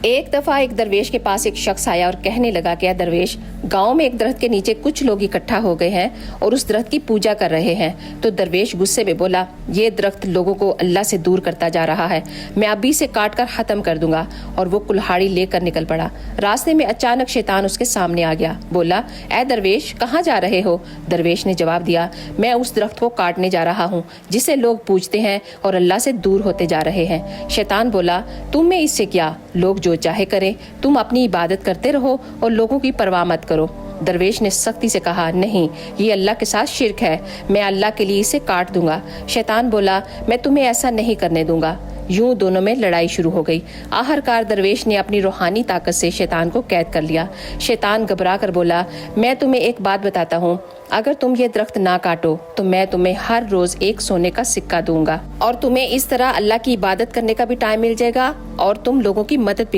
ایک دفعہ ایک درویش کے پاس ایک شخص آیا اور کہنے لگا کہ اے درویش، گاؤں میں ایک درخت کے نیچے کچھ لوگ اکٹھا ہو گئے ہیں اور اس درخت کی پوجا کر رہے ہیں۔ تو درویش غصے میں بولا، یہ درخت لوگوں کو اللہ سے دور کرتا جا رہا ہے، میں ابھی سے کاٹ کر ختم کر دوں گا، اور وہ کلہاڑی لے کر نکل پڑا۔ راستے میں اچانک شیطان اس کے سامنے آ گیا، بولا، اے درویش، کہاں جا رہے ہو؟ درویش نے جواب دیا، میں اس درخت کو کاٹنے جا رہا ہوں جسے لوگ پوجتے ہیں اور اللہ سے دور ہوتے جا رہے ہیں۔ شیطان بولا، تم میں اس سے کیا؟ لوگ جو چاہے کریں، تم اپنی عبادت کرتے رہو اور لوگوں کی پرواہ مت کرو۔ درویش نے سختی سے کہا، نہیں، یہ اللہ کے ساتھ شرک ہے، میں اللہ کے لیے اسے کاٹ دوں گا۔ شیطان بولا، میں تمہیں ایسا نہیں کرنے دوں گا۔ یوں دونوں میں لڑائی شروع ہو گئی۔ آخرکار درویش نے اپنی روحانی طاقت سے شیطان کو قید کر لیا۔ شیطان گھبرا کر بولا، میں تمہیں ایک بات بتاتا ہوں، اگر تم یہ درخت نہ کاٹو تو میں تمہیں ہر روز ایک سونے کا سکہ دوں گا، اور تمہیں اس طرح اللہ کی عبادت کرنے کا بھی ٹائم مل جائے گا اور تم لوگوں کی مدد بھی